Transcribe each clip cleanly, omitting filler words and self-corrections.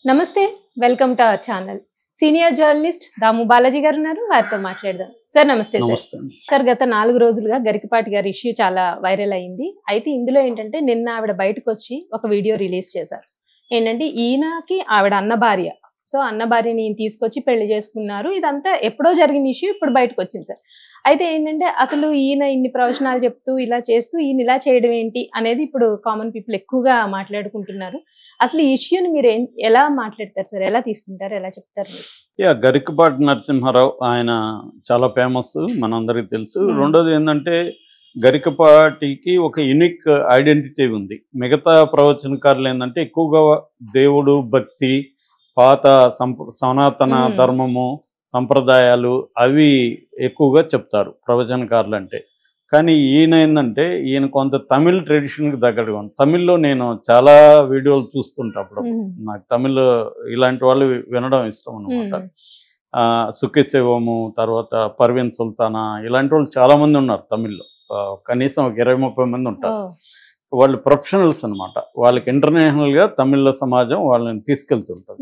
నమస్తే welcome to our channel senior journalist Damu Balaji గారు ఉన్నారు వారితో మాట్లాడదాం సార్ నమస్తే సార్ గత 4 రోజులుగా గరికపాటి గారి ఇష్యూ చాలా వైరల్ అయింది అయితే ఇందులో ఏంటంటే నిన్న ఆవిడ బయటకు వచ్చి ఒక వీడియో రిలీజ్ చేశారు ఏంటంటే ఈయనకి ఆవిడ అన్న భార్య సో అన్న భార్యని తీసుకొచ్చి పెళ్లి చేసుకున్నారు ఇదంతా ఎప్పుడో జరిగిన ఇష్యూ ఇప్పుడు బయటకు వచ్చింది సార్ అయితే ఏంటంటే అసలు ఈయన ఇన్ని ప్రవచనాలు చెప్తూ ఇలా చేస్తూ ఈయన ఇలా చేయడం ఏంటి అనేది ఇప్పుడు కామన్ పీపుల్ ఎక్కువగా మాట్లాడుకుంటున్నారు అసలు ఈ ఇష్యూని మీరు ఎలా మాట్లాడతారు సార్ ఎలా తీసుకుంటారు ఎలా చెప్తారు గరికపాటి నరసింహారావు ఆయన చాలా ఫేమస్ మనందరికీ తెలుసు రెండోది ఏంటంటే గరికపాటికి ఒక యూనిక్ ఐడెంటిటీ ఉంది మిగతా ప్రవచనకారులు ఏంటంటే ఎక్కువగా దేవుడు భక్తి పాత సనాతన ధర్మము సంప్రదాయాలు అవి ఎక్కువగా చెప్తారు ప్రవచనకారులు అంటే కానీ ఈయన ఏంటంటే ఈయన కొంత తమిళ్ ట్రెడిషన్కి దగ్గరగా ఉంది తమిళ్లో నేను చాలా వీడియోలు చూస్తుంటా అప్పుడు నాకు తమిళ్ ఇలాంటి వాళ్ళు వినడం ఇష్టం అనమాట సుఖిశివము తర్వాత పర్వీన్ సుల్తానా ఇలాంటి వాళ్ళు చాలామంది ఉన్నారు తమిళ్లో కనీసం ఒక 20-30 మంది ఉంటారు వాళ్ళు ప్రొఫెషనల్స్ అనమాట వాళ్ళకి ఇంటర్నేషనల్గా తమిళ సమాజం వాళ్ళని తీసుకెళ్తుంటారు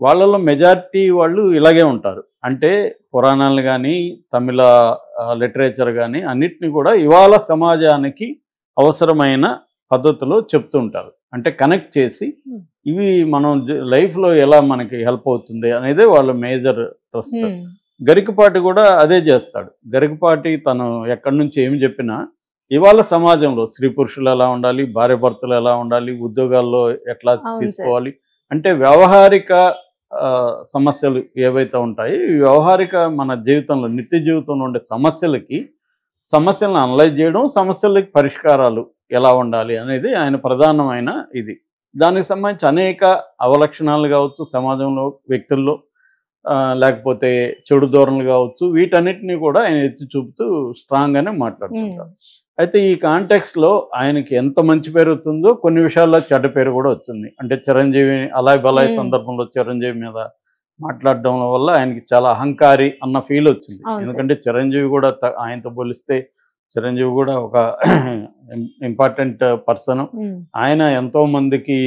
వాళ్ళలో మెజారిటీ వాళ్ళు ఇలాగే ఉంటారు అంటే పురాణాలు కానీ తమిళ లిటరేచర్ కానీ అన్నిటిని కూడా ఇవాళ సమాజానికి అవసరమైన పద్ధతిలో చెప్తుంటారు అంటే కనెక్ట్ చేసి ఇవి మనం లైఫ్లో ఎలా మనకి హెల్ప్ అవుతుంది అనేది వాళ్ళ మేజర్ ట్రస్ట్ గరికపాటి కూడా అదే చేస్తాడు గరికపాటి తను ఎక్కడి నుంచి ఏమి చెప్పినా ఇవాళ సమాజంలో స్త్రీ పురుషులు ఎలా ఉండాలి భార్య భర్తలు ఎలా ఉండాలి ఉద్యోగాల్లో ఎట్లా తీసుకోవాలి అంటే వ్యవహారిక సమస్యలు ఏవైతే ఉంటాయి ఈ వ్యవహారిక మన జీవితంలో నిత్య జీవితంలో ఉండే సమస్యలను అనలైజ్ చేయడం సమస్యలకి పరిష్కారాలు ఎలా ఉండాలి అనేది ఆయన ప్రధానమైన ఇది దానికి సంబంధించి అనేక అవలక్షణాలు కావచ్చు సమాజంలో వ్యక్తుల్లో లేకపోతే చెడు ధోరణులు కావచ్చు వీటన్నిటిని కూడా ఆయన ఎత్తి చూపుతూ స్ట్రాంగ్గానే మాట్లాడుతుంటారు అయితే ఈ కాంటెక్స్ట్లో ఆయనకి ఎంత మంచి పేరు వస్తుందో కొన్ని విషయాల్లో చెడ్డ పేరు కూడా వచ్చింది అంటే చిరంజీవి అలాయ్ బలాయ్ సందర్భంలో చిరంజీవి మీద మాట్లాడడం వల్ల ఆయనకి చాలా అహంకారి అన్న ఫీల్ వచ్చింది ఎందుకంటే చిరంజీవి కూడా ఆయనతో పోలిస్తే చిరంజీవి కూడా ఒక ఇంపార్టెంట్ పర్సన్ ఆయన ఎంతో మందికి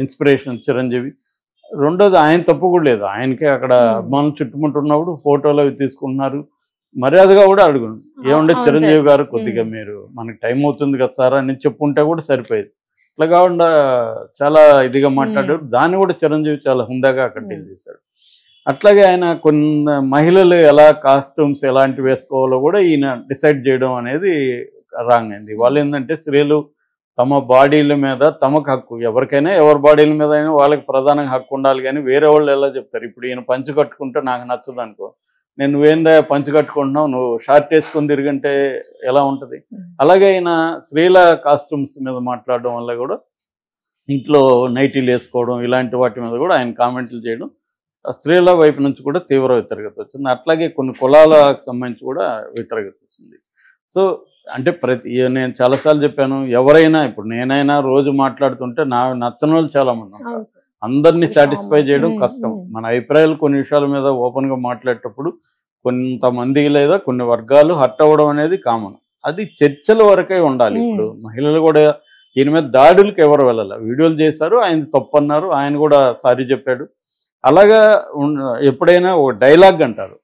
ఇన్స్పిరేషన్ చిరంజీవి రెండోది ఆయన తప్పు కూడా లేదు ఆయనకే అక్కడ అభిమానులు చుట్టుముట్టున్నప్పుడు ఫోటోలు అవి తీసుకుంటున్నారు మర్యాదగా కూడా అడుగుండు ఏమంటే చిరంజీవి గారు కొద్దిగా మీరు మనకి టైం అవుతుంది కదా సార్ అని చెప్పుంటే కూడా సరిపోయేది ఇట్లా కాకుండా చాలా ఇదిగా మాట్లాడారు దాన్ని కూడా చిరంజీవి చాలా హుందాగా అక్కడ డీల్ చేశాడు అట్లాగే ఆయన కొన్ని మహిళలు ఎలా కాస్ట్యూమ్స్ ఎలాంటివి వేసుకోవాలో కూడా ఈయన డిసైడ్ చేయడం అనేది రాంగ్ అయింది వాళ్ళు ఏంటంటే స్త్రీలు తమ బాడీల మీద తమకు హక్కు ఎవరికైనా ఎవరి బాడీల మీద అయినా వాళ్ళకి ప్రధానంగా హక్కు ఉండాలి కానీ వేరే వాళ్ళు ఎలా చెప్తారు ఇప్పుడు ఈయన పంచు కట్టుకుంటే నాకు నచ్చదు అనుకో నేను నువ్వేందా పంచు కట్టుకుంటున్నావు నువ్వు షార్ట్ వేసుకొని తిరిగంటే ఎలా ఉంటుంది అలాగే ఆయన స్త్రీల కాస్ట్యూమ్స్ మీద మాట్లాడడం వల్ల కూడా ఇంట్లో నైటీలు వేసుకోవడం ఇలాంటి వాటి మీద కూడా ఆయన కామెంట్లు చేయడం స్త్రీల వైపు నుంచి కూడా తీవ్ర వ్యతిరేకత వచ్చింది అట్లాగే కొన్ని కులాలకు సంబంధించి కూడా వ్యతిరేకత వచ్చింది సో అంటే నేను చాలాసార్లు చెప్పాను ఎవరైనా ఇప్పుడు నేనైనా రోజు మాట్లాడుతుంటే నచ్చని వాళ్ళు చాలామంది ఉంటారు అందరినీ సాటిస్ఫై చేయడం కష్టం మన అభిప్రాయాలు కొన్ని విషయాల మీద ఓపెన్గా మాట్లాడేటప్పుడు కొంతమంది లేదా కొన్ని వర్గాలు హర్ట్ అవ్వడం అనేది కామన్ అది చర్చల వరకే ఉండాలి ఇప్పుడు మహిళలు కూడా ఈయన మీద దాడులకు ఎవరు వెళ్ళాలి వీడియోలు చేశారు ఆయన తప్పు అన్నారు ఆయన కూడా సారీ చెప్పాడు అలాగా ఎప్పుడైనా ఒక డైలాగ్ అంటారు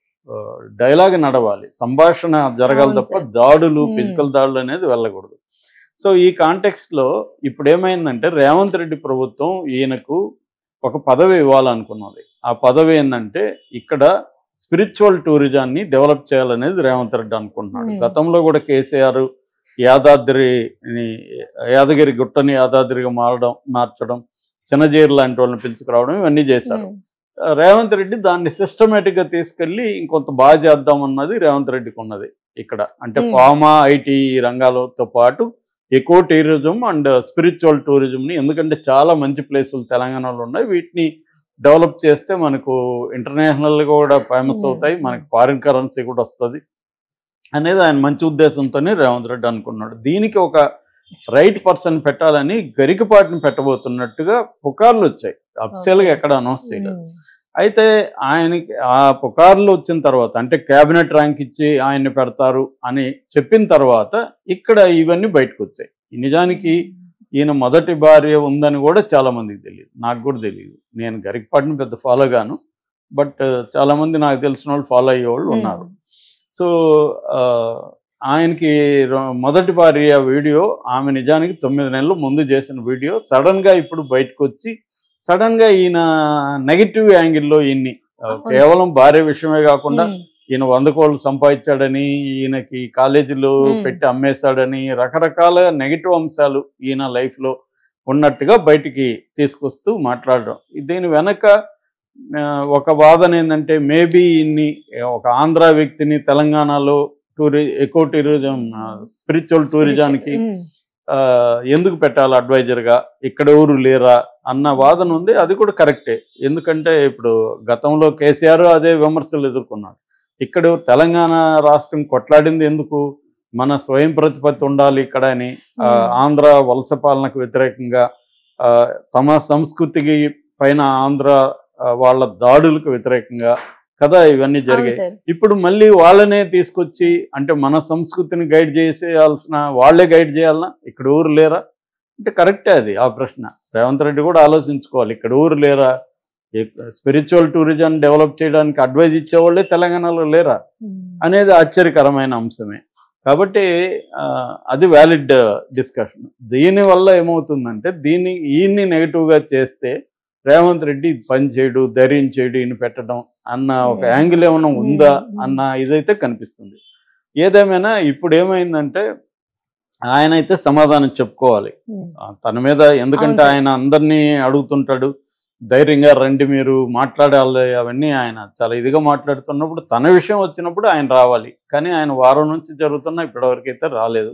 డైలాగ్ నడవాలి సంభాషణ జరగాలి తప్ప దాడులు ఫిజికల్ దాడులు అనేది వెళ్ళకూడదు సో ఈ కాంటెక్స్ట్లో ఇప్పుడు ఏమైందంటే రేవంత్ రెడ్డి ప్రభుత్వం ఈయనకు ఒక పదవి ఇవ్వాలనుకున్నది ఆ పదవి ఏంటంటే ఇక్కడ స్పిరిచువల్ టూరిజాన్ని డెవలప్ చేయాలనేది రేవంత్ రెడ్డి అనుకుంటున్నాడు గతంలో కూడా కేసీఆర్ యాదగిరి గుట్టని యాదాద్రిగా మార్చడం చిన్నజీరు లాంటి వాళ్ళని పిలుచుకురావడం ఇవన్నీ చేశారు రేవంత్ రెడ్డి దాన్ని సిస్టమేటిక్గా తీసుకెళ్ళి ఇంకొంత బాగా చేద్దామన్నది రేవంత్ రెడ్డికి ఉన్నది ఇక్కడ అంటే ఫార్మా ఐటీ రంగాలతో పాటు ఎకో టూరిజం అండ్ స్పిరిచువల్ టూరిజంని ఎందుకంటే చాలా మంచి ప్లేసులు తెలంగాణలో ఉన్నాయి వీటిని డెవలప్ చేస్తే మనకు ఇంటర్నేషనల్గా కూడా ఫేమస్ అవుతాయి మనకు ఫారిన్ కరెన్సీ కూడా వస్తుంది అనేది ఆయన మంచి ఉద్దేశంతోనే రేవంత్ రెడ్డి అనుకున్నాడు దీనికి ఒక రైట్ పర్సన్ పెట్టాలని గరికపాటిని పెట్టబోతున్నట్టుగా పుకార్లు వచ్చాయి అఫీషియల్గా ఎక్కడ అనౌన్స్ చేయలేదు అయితే ఆయనకి ఆ పుకార్లు వచ్చిన తర్వాత అంటే క్యాబినెట్ ర్యాంక్ ఇచ్చి ఆయన్ని పెడతారు అని చెప్పిన తర్వాత ఇక్కడ ఇవన్నీ బయటకు వచ్చాయి నిజానికి ఈయన మొదటి భార్య ఉందని కూడా చాలామందికి తెలియదు, నాకు కూడా తెలియదు. నేను గరికపాటిని పెద్ద ఫాలో గాను, బట్ చాలామంది నాకు తెలిసిన వాళ్ళు ఫాలో అయ్యేవాళ్ళు ఉన్నారు. సో ఆయనకి మొదటి భార్య వీడియో ఆమె నిజానికి 9 నెలలు ముందు చేసిన వీడియో సడన్గా ఇప్పుడు బయటకు వచ్చి సడన్గా ఈయన నెగిటివ్ యాంగిల్లో ఈయన్ని కేవలం భార్య విషయమే కాకుండా ఈయన 100 కోట్లు సంపాదించాడని, ఈయనకి కాలేజీలో పెట్టి అమ్మేశాడని, రకరకాల నెగిటివ్ అంశాలు ఈయన లైఫ్లో ఉన్నట్టుగా బయటికి తీసుకొస్తూ మాట్లాడడం. దీని వెనక ఒక వాదన ఏంటంటే మేబీ ఇన్ని ఒక ఆంధ్ర వ్యక్తిని తెలంగాణలో ఎకో టూరిజం స్పిరిచువల్ టూరిజానికి ఎందుకు పెట్టాలి అడ్వైజర్గా, ఇక్కడ ఎవరు లేరా అన్న వాదన ఉంది. అది కూడా కరెక్టే, ఎందుకంటే ఇప్పుడు గతంలో కేసీఆర్ అదే విమర్శలు ఎదుర్కొన్నాడు. ఇక్కడ తెలంగాణ రాష్ట్రం కొట్లాడింది ఎందుకు, మన స్వయం ప్రతిపత్తి ఉండాలి ఇక్కడ అని, ఆంధ్ర వలస పాలనకు వ్యతిరేకంగా, తమ సంస్కృతికి పైన ఆంధ్ర వాళ్ళ దాడులకు వ్యతిరేకంగా కదా ఇవన్నీ జరిగాయి. ఇప్పుడు మళ్ళీ వాళ్ళనే తీసుకొచ్చి అంటే మన సంస్కృతిని గైడ్ చేసేయాల్సిన వాళ్ళే గైడ్ చేయాలన్నా, ఇక్కడ ఊరు లేరా అంటే కరెక్టే అది ఆ ప్రశ్న. రేవంత్ రెడ్డి కూడా ఆలోచించుకోవాలి, ఇక్కడ ఊరు లేరా, స్పిరిచువల్ టూరిజం డెవలప్ చేయడానికి అడ్వైజ్ ఇచ్చేవాళ్ళే తెలంగాణలో లేరా అనేది ఆశ్చర్యకరమైన అంశమే. కాబట్టి అది వ్యాలిడ్ డిస్కషన్. దీనివల్ల ఏమవుతుందంటే ఈయన్ని నెగిటివ్గా చేస్తే రేవంత్ రెడ్డి పని చేయడు, ధైర్యం చేయడు, ఈయన పెట్టడం అన్న ఒక యాంగిల్ ఏమైనా ఉందా అన్న ఇదైతే కనిపిస్తుంది. ఏదేమైనా ఇప్పుడు ఏమైందంటే ఆయన అయితే సమాధానం చెప్పుకోవాలి తన మీద, ఎందుకంటే ఆయన అందరినీ అడుగుతుంటాడు, ధైర్యంగా రండి మీరు మాట్లాడాలి అవన్నీ ఆయన చాలా ఇదిగా మాట్లాడుతున్నప్పుడు తన విషయం వచ్చినప్పుడు ఆయన రావాలి. కానీ ఆయన వారం నుంచి జరుగుతున్నా ఇప్పటివరకు అయితే రాలేదు.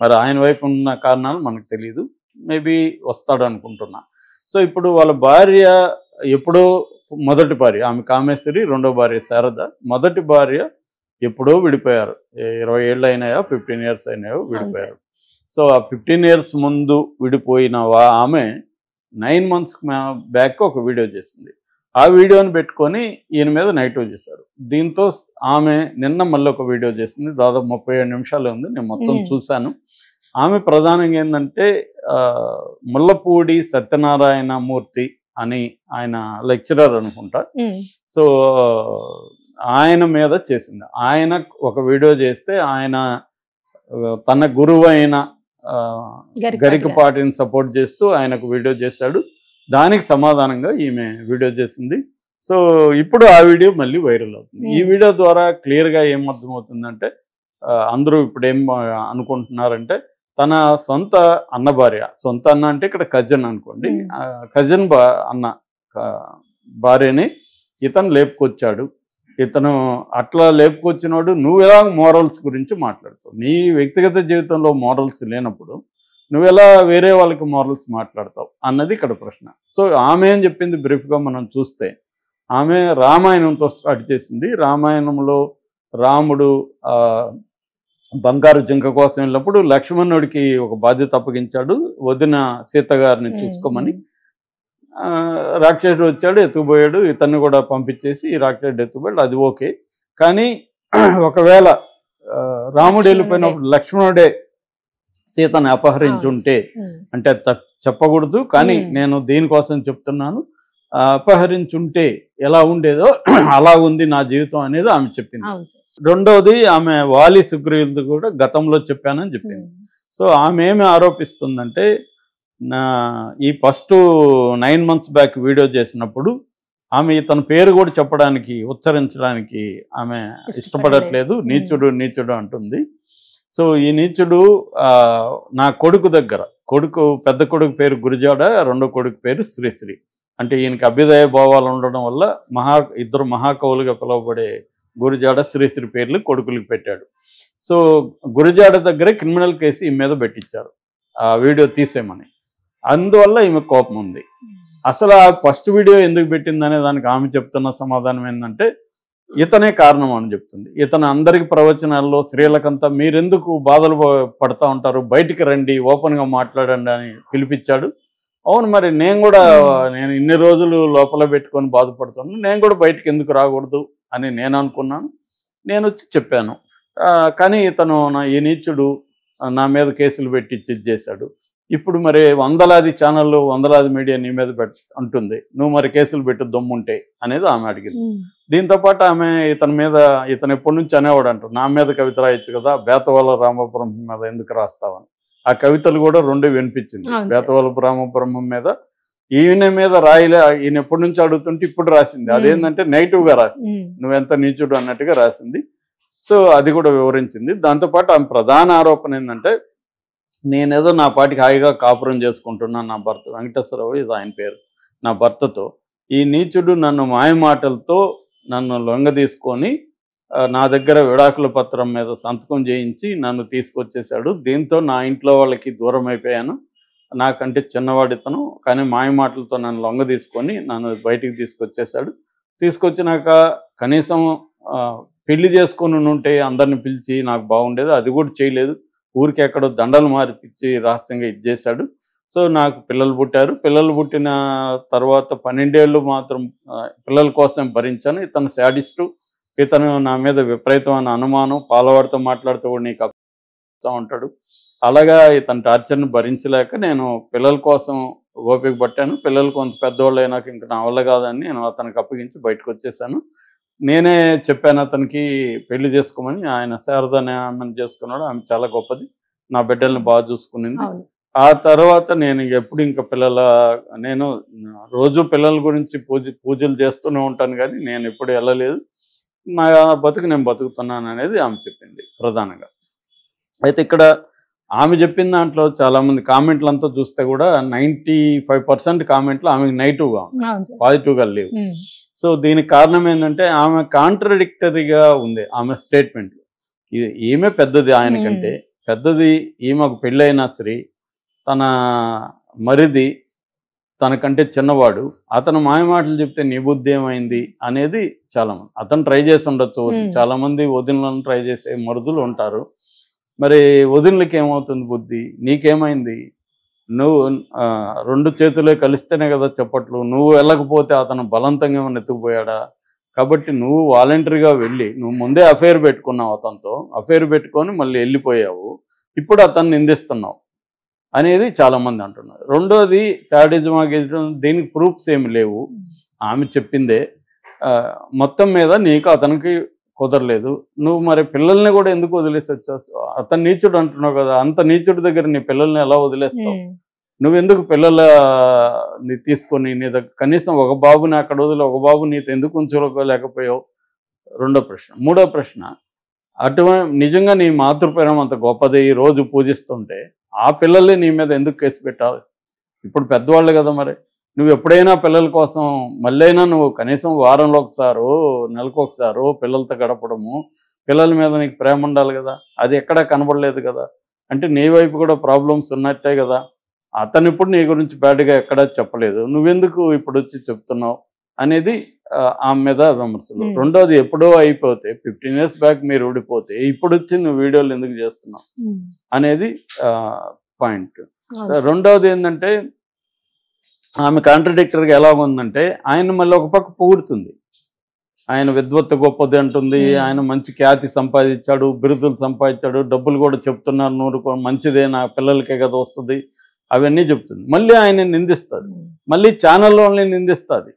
మరి ఆయన వైపు ఉన్న కారణాలు మనకు తెలియదు, మేబీ వస్తాడు అనుకుంటున్నా. సో ఇప్పుడు వాళ్ళ భార్య ఎప్పుడో మొదటి భార్య ఆమె కామేశ్వరి, రెండో భార్య శారద. మొదటి భార్య ఎప్పుడో విడిపోయారు, 20 ఏళ్ళు అయినాయో 15 years అయినాయో విడిపోయారు. సో ఆ 15 years ముందు విడిపోయిన ఆమె 9 months బ్యాక్ ఒక వీడియో చేసింది. ఆ వీడియోని పెట్టుకొని ఈయన మీద నెగిటివ్ చేశారు. దీంతో ఆమె నిన్న మళ్ళీ ఒక వీడియో చేసింది, దాదాపు 37 నిమిషాలు ఉంది, నేను మొత్తం చూశాను. ఆమె ప్రధానంగా ఏంటంటే ముల్లపూడి సత్యనారాయణ మూర్తి అని ఆయన లెక్చరర్ అనుకుంటా. సో ఆయన మీద చేసింది. ఆయన ఒక వీడియో చేస్తే ఆయన తన గురువు అయిన గరికపాటిని సపోర్ట్ చేస్తూ ఆయనకు వీడియో చేశాడు. దానికి సమాధానంగా ఈమె వీడియో చేసింది. సో ఇప్పుడు ఆ వీడియో మళ్ళీ వైరల్ అవుతుంది. ఈ వీడియో ద్వారా క్లియర్గా ఏం అర్థమవుతుందంటే అందరూ ఇప్పుడు ఏం అనుకుంటున్నారంటే తన సొంత అన్న భార్య, సొంత అన్న అంటే ఇక్కడ కజిన్ అనుకోండి, కజిన్ అన్న భార్యని ఇతను లేపుకొచ్చాడు. ఇతను అట్లా లేపుకొచ్చినాడు, నువ్వు ఎలా మోరల్స్ గురించి మాట్లాడతావు, నీ వ్యక్తిగత జీవితంలో మోరల్స్ లేనప్పుడు నువ్వు ఎలా వేరే వాళ్ళకి మోరల్స్ మాట్లాడతావు అన్నది ఇక్కడ ప్రశ్న. సో ఆమె ఏం చెప్పింది బ్రీఫ్గా మనం చూస్తే, ఆమె రామాయణంతో స్టార్ట్ చేసింది. రామాయణంలో రాముడు బంగారు జింక కోసం వెళ్ళినప్పుడు లక్ష్మణుడికి ఒక బాధ్యత అప్పగించాడు, వదిన సీత గారిని చూసుకోమని. రాక్షసుడు వచ్చాడు, ఎత్తుకుపోయాడు, ఇతన్ని కూడా పంపించేసి రాక్షసుడు ఎత్తుకుపోయాడు, అది ఓకే. కానీ ఒకవేళ రాముడు వెళ్ళిపోయినప్పుడు లక్ష్మణుడే సీతను అపహరించుంటే, అంటే చెప్పకూడదు కానీ నేను దీనికోసం చెప్తున్నాను, అపహరించుంటే ఎలా ఉండేదో అలా ఉంది నా జీవితం అనేది ఆమె చెప్పింది. రెండవది ఆమె వాలి సుగ్రీవుడు కూడా గతంలో చెప్పానని చెప్పింది. సో ఆమె ఏమి ఆరోపిస్తుందంటే ఈ ఫస్ట్ 9 months బ్యాక్ వీడియో చేసినప్పుడు ఆమె తన పేరు కూడా చెప్పడానికి ఉచ్చరించడానికి ఆమె ఇష్టపడట్లేదు, నీచుడు నీచుడు అంటుంది. సో ఈ నీచుడు నా కొడుకు దగ్గర, పెద్ద కొడుకు పేరు గురిజాడ, రెండో కొడుకు పేరు శ్రీశ్రీ. అంటే ఈయనకి అభ్యుదయ భావాలు ఉండడం వల్ల ఇద్దరు మహాకవులుగా పిలువబడే గురిజాడ శ్రీశ్రీ పేర్లు కొడుకులకు పెట్టాడు. సో గురిజాడ దగ్గరే క్రిమినల్ కేసు ఈమె మీద పెట్టించారు ఆ వీడియో తీసేయమని. అందువల్ల ఈమె కోపం ఉంది. అసలు ఆ ఫస్ట్ వీడియో ఎందుకు పెట్టిందనే దానికి ఆమె చెప్తున్న సమాధానం ఏంటంటే ఇతనే కారణం అని చెప్తుంది. ఇతను అందరికి ప్రవచనాల్లో స్త్రీలకంతా మీరెందుకు బాధలు పడతా ఉంటారు, బయటికి రండి, ఓపెన్గా మాట్లాడండి అని పిలిపించాడు. అవును, మరి నేను ఇన్ని రోజులు లోపల పెట్టుకొని బాధపడుతున్నాను, నేను కూడా బయటికి ఎందుకు రాకూడదు అని నేను అనుకున్నాను, నేను వచ్చి చెప్పాను. కానీ ఇతను ఈ నీచుడు నా మీద కేసులు పెట్టి చేశాడు. ఇప్పుడు మరి వందలాది ఛానళ్ళు వందలాది మీడియా నీ మీద అంటుంది, నువ్వు మరి కేసులు పెట్టు దమ్ముంటే అనేది ఆమె అడిగింది. దీంతోపాటు ఆమె ఇతను ఎప్పటి నుంచి అనేవాడు అంటారు, నా మీద కవిత రాయొచ్చు కదా, బేతవాళ్ళ రామబ్రహ్మం మీద ఎందుకు రాస్తావని. ఆ కవితలు కూడా 2 వినిపించింది. బేతవాళ్ళ రామబ్రహ్మం మీద ఈయన మీద రాయలే, ఈయన ఎప్పటి నుంచి అడుగుతుంటే ఇప్పుడు రాసింది. అదేంటంటే నెగిటివ్గా రాసింది, నువ్వెంత నీచుడు అన్నట్టుగా రాసింది. సో అది కూడా వివరించింది. దాంతోపాటు ఆమె ప్రధాన ఆరోపణ ఏంటంటే, నేనేదో నా పాటికి హాయిగా కాపురం చేసుకుంటున్నాను, నా భర్త వెంకటేశ్వరరావు ఇది ఆయన పేరు, నా భర్తతో ఈ నీచుడు నన్ను మాయమాటలతో నన్ను లొంగ తీసుకొని నా దగ్గర విడాకుల పత్రం మీద సంతకం చేయించి నన్ను తీసుకొచ్చేసాడు. దీంతో నా ఇంట్లో వాళ్ళకి దూరం అయిపోయాను, నాకంటే చిన్నవాడితను, కానీ మాయమాటలతో నన్ను లొంగ తీసుకొని నన్ను బయటికి తీసుకొచ్చేసాడు. తీసుకొచ్చినాక కనీసం పెళ్లి చేసుకొని ఉంటే అందరిని పిలిచి నాకు బాగుండేది, అది కూడా చేయలేదు. ఊరికి ఎక్కడో దండలు మార్పిచ్చి రహస్యంగా ఇచ్చేశాడు. సో నాకు పిల్లలు పుట్టారు. పిల్లలు పుట్టిన తర్వాత 12 ఏళ్ళు మాత్రం పిల్లల కోసం భరించాను. ఇతను శాడిస్టు, ఇతను నా మీద విపరీతమైన అనుమానం, పాలవాడితో మాట్లాడుతూ కూడా నీకు అప్పిస్తూ ఉంటాడు. అలాగా ఇతను టార్చర్ని భరించలేక నేను పిల్లల కోసం ఓపిక పట్టాను. పిల్లలు కొంత పెద్దవాళ్ళు అయినాక ఇంక నా వల్ల కాదని నేను అతనికి అప్పగించి బయటకు వచ్చేసాను. నేనే చెప్పాను అతనికి పెళ్లి చేసుకోమని. ఆయన శారద అనే ఆమెను చేసుకున్నాడు. ఆమె చాలా గొప్పది, నా బిడ్డల్ని బాగా చూసుకునింది. ఆ తర్వాత నేను ఎప్పుడు ఇంకా నేను రోజు పిల్లల గురించి పూజలు చేస్తూనే ఉంటాను, కానీ నేను ఎప్పుడు వెళ్ళలేదు. నా బతుకు నేను బతుకుతున్నాను అనేది ఆమె చెప్పింది ప్రధానంగా. అయితే ఇక్కడ ఆమె చెప్పిన దాంట్లో చాలామంది కామెంట్లంతా చూస్తే కూడా 95% కామెంట్లు ఆమెకు నెగిటివ్గా ఉన్నాయి, పాజిటివ్గా లేవు. సో దీనికి కారణం ఏంటంటే ఆమె కాంట్రడిక్టరీగా ఉంది ఆమె స్టేట్మెంట్. ఈమె పెద్దది, ఆయనకంటే పెద్దది, ఈమెకు పెళ్ళైన స్త్రీ, తన మరిది తనకంటే చిన్నవాడు, అతను మాయమాటలు చెప్తే నీ బుద్ధి ఏమైంది అనేది చాలామంది. అతను ట్రై చేసి ఉండొచ్చు, చాలామంది వదినలను ట్రై చేసే మరుదులు ఉంటారు. మరి వదినలకి ఏమవుతుంది బుద్ధి, నీకేమైంది, నువ్వు 2 చేతులే కలిస్తేనే కదా చెప్పట్లు, నువ్వు వెళ్ళకపోతే అతను బలవంతంగా ఏమైనా ఎత్తుకుపోయాడా? కాబట్టి నువ్వు వాలంటరీగా వెళ్ళి నువ్వు ముందే అఫైర్ పెట్టుకున్నావు, అతనితో అఫైర్ పెట్టుకొని మళ్ళీ వెళ్ళిపోయావు, ఇప్పుడు అతన్ని నిందిస్తున్నావు అనేది చాలామంది అంటున్నారు. రెండోది శాడిజం, దీనికి ప్రూఫ్స్ ఏమి లేవు, ఆమె చెప్పిందే. మొత్తం మీద నీకు అతనికి కుదరలేదు, నువ్వు మరి పిల్లల్ని కూడా ఎందుకు వదిలేసి వచ్చావు? అతను నీచుడు అంటున్నావు కదా, అంత నీచుడి దగ్గర నీ పిల్లల్ని ఎలా వదిలేస్తావు? నువ్వెందుకు పిల్లల్ని తీసుకొని నీ దగ్గర కనీసం ఒక బాబుని అక్కడ వదిలి ఒక బాబు నీతో ఎందుకు ఉంచుకోలేకపోయావు? రెండో ప్రశ్న. మూడో ప్రశ్న, నిజంగా నీ మాతృప్రేమ అంత గొప్పది, రోజు పూజిస్తుంటే ఆ పిల్లల్ని నీ మీద ఎందుకు కేసు పెట్టాలి? ఇప్పుడు పెద్దవాళ్ళు కదా, మరి నువ్వు ఎప్పుడైనా పిల్లల కోసం మళ్ళైనా నువ్వు కనీసం వారంలో ఒకసారో నెలకు ఒకసారో పిల్లలతో గడపడము, పిల్లల మీద నీకు ప్రేమ ఉండాలి కదా, అది ఎక్కడా కనబడలేదు కదా. అంటే నీ వైపు కూడా ప్రాబ్లమ్స్ ఉన్నట్టే కదా. అతను ఇప్పుడు నీ గురించి బ్యాడ్గా ఎక్కడా చెప్పలేదు, నువ్వెందుకు ఇప్పుడు వచ్చి చెప్తున్నావు అనేది ఆమె మీద విమర్శలు. రెండోది, ఎప్పుడో అయిపోతే 15 years బ్యాక్ మీరు ఊడిపోతే ఇప్పుడు వచ్చి నువ్వు వీడియోలు ఎందుకు చేస్తున్నావు అనేది పాయింట్. రెండవది ఏంటంటే ఆమె కాంట్రడిక్టరీగా ఎలా ఉందంటే, ఆయన మళ్ళీ ఒక పక్క పొగుడుతుంది, ఆయన విద్వత్తు గొప్పది అంటుంది, ఆయన మంచి ఖ్యాతి సంపాదించాడు, బిరుదులు సంపాదించాడు, డబ్బులు కూడా చెప్తున్నారు 100 మంచిదే, నా పిల్లలకే కదా వస్తుంది, అవన్నీ చెప్తుంది. మళ్ళీ ఆయన నిందిస్తుంది, మళ్ళీ ఛానల్లోనే నిందిస్తుంది.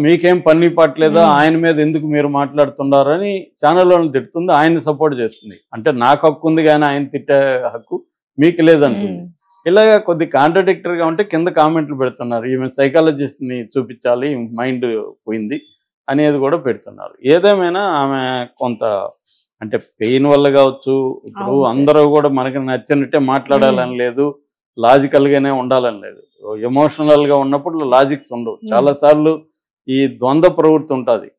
మీకేం పని పట్టలేదా, ఆయన మీద ఎందుకు మీరు మాట్లాడుతున్నారని ఛానల్లోనే తిడుతుంది, ఆయన్ని సపోర్ట్ చేస్తుంది. అంటే నాకు హక్కు ఉంది కానీ ఆయన తిట్టే హక్కు మీకు లేదంటుంది. ఇలాగా కొద్ది కాంట్రడిక్టరీగా ఉంటే కింద కామెంట్లు పెడుతున్నారు, ఈమె సైకాలజిస్ట్ని చూపించాలి, మైండ్ పోయింది అనేది కూడా పెడుతున్నారు. ఏదేమైనా ఆమె కొంత అంటే పెయిన్ వల్ల కావచ్చు, ఇప్పుడు అందరూ కూడా మనకి నచ్చినట్టే మాట్లాడాలని లేదు, లాజికల్గానే ఉండాలని లేదు. ఎమోషనల్గా ఉన్నప్పుడు లాజిక్స్ ఉండవు. చాలాసార్లు ఈ ద్వంద్వ ప్రవృత్తి ఉంటుంది.